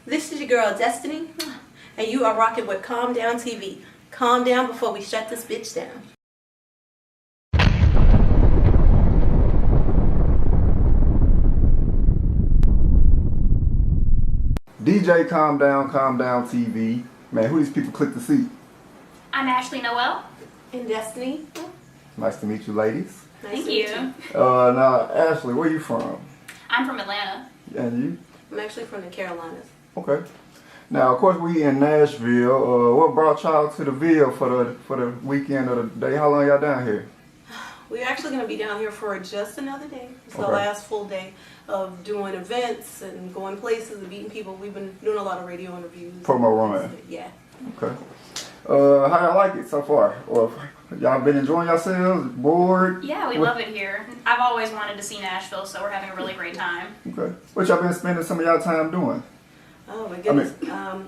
This is your girl Destiny, and you are rocking with CalmDownTV. Calm down before we shut this bitch down. DJ Calm Down TV. Man, who these people click to see? I'm Ashley Noelle. And Destiny. Nice to meet you, ladies. Thank you. Now, Ashley, where you from? I'm from Atlanta. And you? I'm actually from the Carolinas. Okay. Now, of course, we in Nashville. What brought y'all to the Ville for the weekend or the day? How long y'all down here? We're actually going to be down here for just another day. It's the Okay. last full day of doing events and going places and meeting people. We've been doing a lot of radio interviews. Promo run. Yeah. Okay. How y'all like it so far? Or y'all been enjoying yourselves? Bored? Yeah, we love it here. I've always wanted to see Nashville, so we're having a really great time. Okay. What y'all been spending some of y'all time doing? Oh my goodness.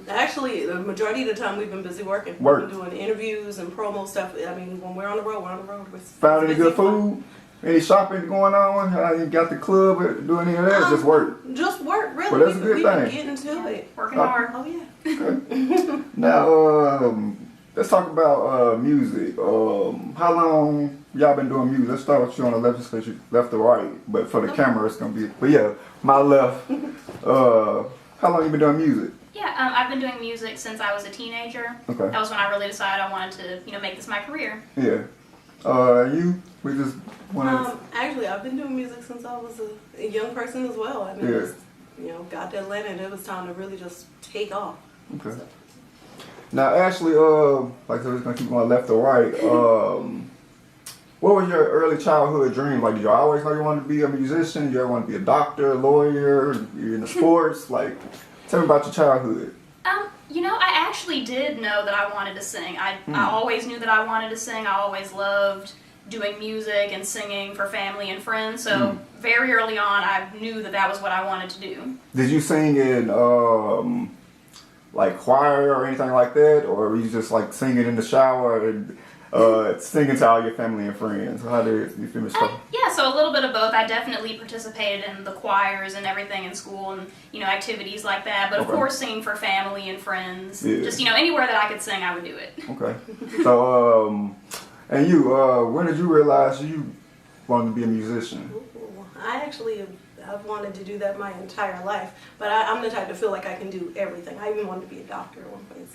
Actually, the majority of the time we've been busy working. Work. We've been doing interviews and promo stuff. I mean, when we're on the road, we're on the road. Found any good food? Any shopping going on? You got the club doing any of that? Just work? Just work, really. Well, that's a good we've thing. been getting to it. Working hard. Oh, yeah. Okay. Now, let's talk about music. How long y'all been doing music? Let's start with you on the left, because you left to right. But for the camera, it's gonna be. But yeah, my left. How long you been doing music? Yeah, I've been doing music since I was a teenager. Okay. That was when I really decided I wanted to, make this my career. Yeah. You? We just wanted. Actually, I've been doing music since I was a young person as well. I mean, Yeah. just, got to Atlanta and it was time to really just take off. Okay. So. Now, Ashley, like I said, we're gonna keep going left to right. What was your early childhood dream? Like, did you always know you wanted to be a musician? Did you ever want to be a doctor, a lawyer? You're in the sports? Like, tell me about your childhood. I actually did know that I wanted to sing. I always knew that I wanted to sing. I always loved doing music and singing for family and friends. So very early on, I knew that that was what I wanted to do. Did you sing in like choir or anything like that, or were you just like singing in the shower and singing to all your family and friends? How did you finish? Yeah, so a little bit of both. I definitely participated in the choirs and everything in school and, activities like that. But of course, singing for family and friends. Yeah. Just, anywhere that I could sing, I would do it. Okay. So, and you, when did you realize you wanted to be a musician? I've wanted to do that my entire life, but I'm the type to feel like I can do everything. I even wanted to be a doctor at one point.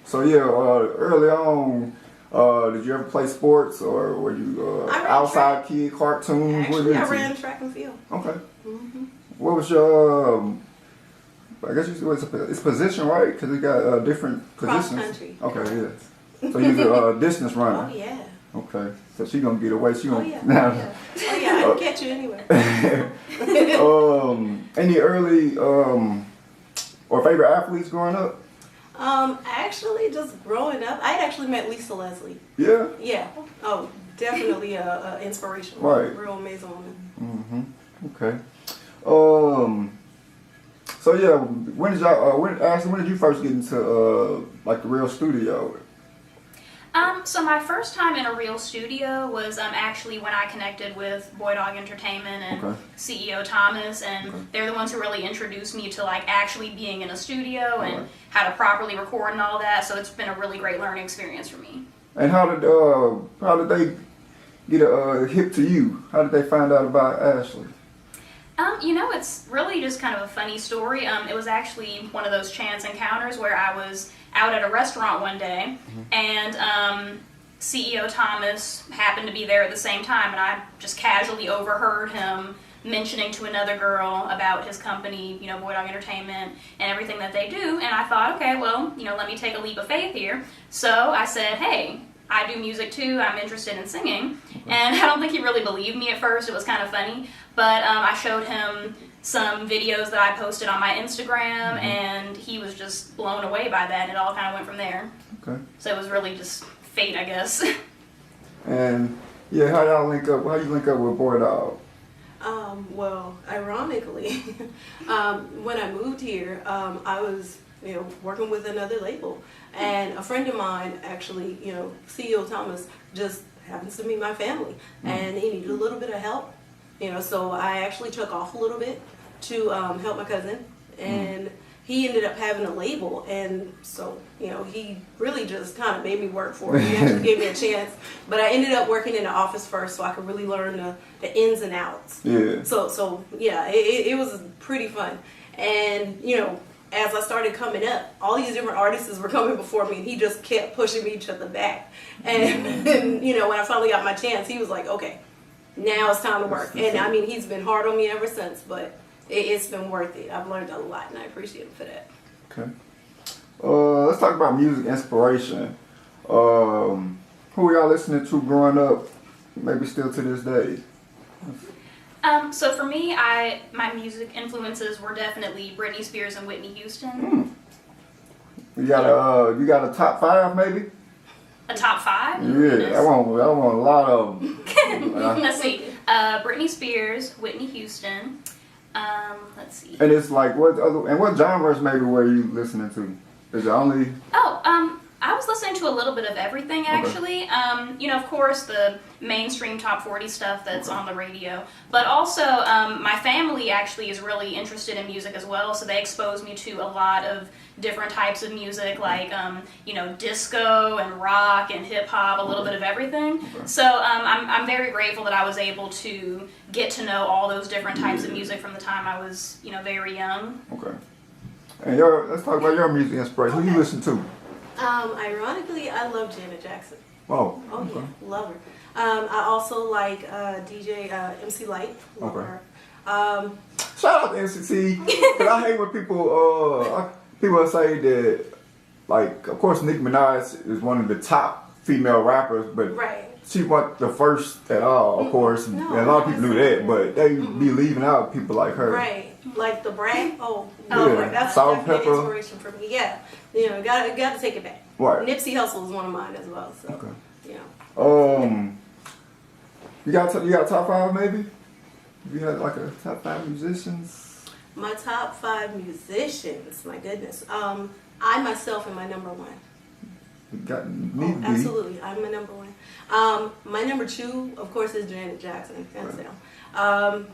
So yeah, early on, did you ever play sports, or were you outside kid, cartoons? Actually, I ran track and field. Okay. What was your? I guess it's position, right? Because it got different positions. Cross country. Okay, yes. So you're a distance runner. Oh yeah. Okay, so she gonna get away. She gonna. Oh yeah. I can catch you anywhere. Any early or favorite athletes growing up? Actually, just growing up, I actually met Lisa Leslie. Yeah. Yeah. Oh, definitely a inspiration. Right. Real amazing woman. Okay. So yeah, when did you first get into like the real studio? So my first time in a real studio was actually when I connected with Boy Dog Entertainment and CEO Thomas, and they're the ones who really introduced me to like actually being in a studio and how to properly record and all that. So it's been a really great learning experience for me. And how did they get a hip to you? How did they find out about Ashley? It's really just kind of a funny story. It was actually one of those chance encounters where I was out at a restaurant one day, and CEO Thomas happened to be there at the same time, and I just casually overheard him mentioning to another girl about his company, Boy Dog Entertainment, and everything that they do, and I thought, okay, well, let me take a leap of faith here. So I said, hey, I do music too, I'm interested in singing, and I don't think he really believed me at first. It was kind of funny, but I showed him some videos that I posted on my Instagram, and he was just blown away by that, and it all kind of went from there. Okay. So it was really just fate, I guess. And yeah, how y'all link up? How you link up with Boy Dog? Well, ironically, when I moved here, I was working with another label, and a friend of mine actually, CEO Thomas, just happens to be my family, and he needed a little bit of help, so I actually took off a little bit to help my cousin, and he ended up having a label, and so, you know, he really just kind of made me work for it. He actually gave me a chance, but I ended up working in the office first, so I could really learn the ins and outs. Yeah. So yeah, it was pretty fun. And, you know, as I started coming up, all these different artists were coming before me, and he just kept pushing me to the back. And you know, when I finally got my chance, he was like, okay, now it's time to work. And I mean, he's been hard on me ever since, but it's been worth it. I've learned a lot, and I appreciate him for that. Okay. Let's talk about music inspiration. Who y'all listening to growing up, maybe still to this day? So for me, my music influences were definitely Britney Spears and Whitney Houston. You got a top 5 maybe? A top 5? Yeah, I want a lot of them. Let's see. Britney Spears, Whitney Houston. Let's see. And it's like what genres maybe were you listening to? Is it only? I was listening to a little bit of everything, actually. Okay. You know, of course, the mainstream top 40 stuff that's on the radio. But also, my family actually is really interested in music as well, so they exposed me to a lot of different types of music, like, you know, disco and rock and hip-hop, a little bit of everything. Okay. So I'm very grateful that I was able to get to know all those different types of music from the time I was, you know, very young. Okay. And let's talk about your music inspiration. Who you listen to? Ironically, I love Janet Jackson. Oh. Oh okay. Yeah, love her. I also like DJ MC Light. Love her. Shout out to MCT, because I hate when people say that, like, of course Nicki Minaj is one of the top female rappers, but right. She wasn't the first at all, of course. No, and a lot of people knew that, but they be leaving out people like her. Right. Like the Brat. Yeah. That's definitely an inspiration for me. Yeah. You know, got to take it back. Right. Nipsey Hussle is one of mine as well. So, okay. You know. You got top 5 maybe? You had like a top 5 musicians? My top 5 musicians, my goodness. I myself am my number 1. Absolutely, I'm my number 1. My number 2, of course, is Janet Jackson, hands down.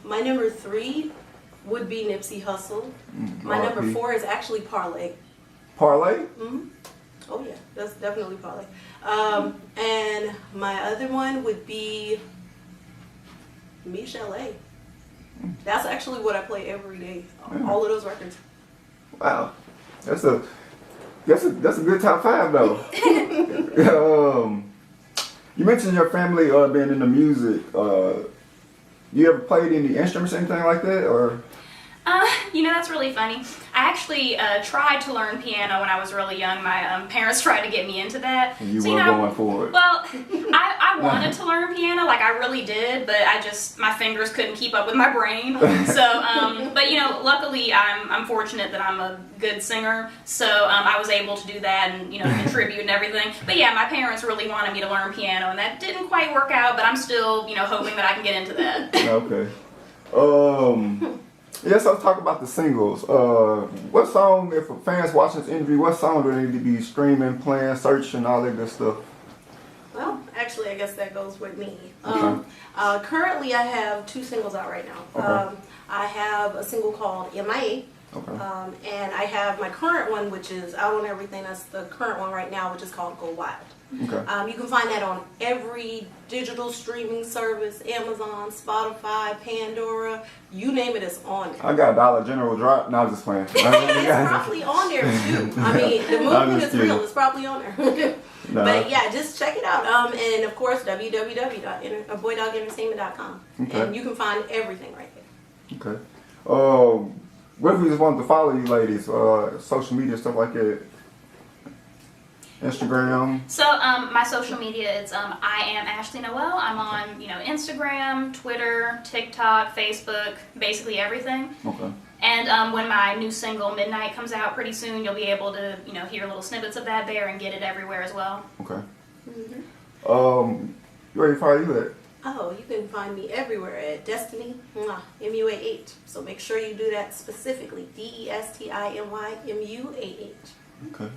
My number 3 would be Nipsey Hussle. My number 4 is actually Parlay. Parlay? Mm-hmm. Oh yeah, that's definitely Parlay. And my other one would be Michelle A. That's actually what I play every day. All of those records. Wow, that's a good top 5 though. You mentioned your family being into music. You ever played any instruments, anything like that, or? You know, that's really funny. I actually tried to learn piano when I was really young. My parents tried to get me into that. And you weren't going for it. Well, I wanted to learn piano, like I really did, but my fingers couldn't keep up with my brain. So, but you know, luckily I'm fortunate that I'm a good singer, so I was able to do that and, you know, contribute and everything. But yeah, my parents really wanted me to learn piano, and that didn't quite work out, but I'm still, you know, hoping that I can get into that. Okay. Yes, let's talk about the singles. What song, if a fan's watching this interview, what song do they need to be streaming, playing, searching, all that good stuff? Well, actually, I guess that goes with me. Okay. Currently, I have 2 singles out right now. Okay. I have a single called MIA. Okay. And I have my current one, which is out on everything. That's the current one right now, which is called Go Wild. Okay. You can find that on every digital streaming service, Amazon, Spotify, Pandora, you name it, it's on there. I got Dollar General drop. No, I'm just playing. It's probably on there too. I mean, the movement is real. It's probably on there. Nah. But yeah, just check it out. And of course, www.boydogentertainment.com. Okay. And you can find everything right there. Okay. What if we just wanted to follow you ladies? Social media, stuff like that. Instagram. So my social media is I am Ashley Noelle. I'm on, you know, Instagram, Twitter, TikTok, Facebook, basically everything. Okay. And when my new single Midnight comes out pretty soon, you'll be able to, you know, hear little snippets of that there and get it everywhere as well. Okay. Where you follow you at? Oh, you can find me everywhere at DestinyMuah, MUAH. So make sure you do that specifically. DestinyMuah. Okay.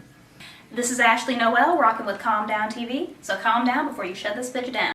This is Ashley Noelle, rocking with CalmDownTV. So calm down before you shut this bitch down.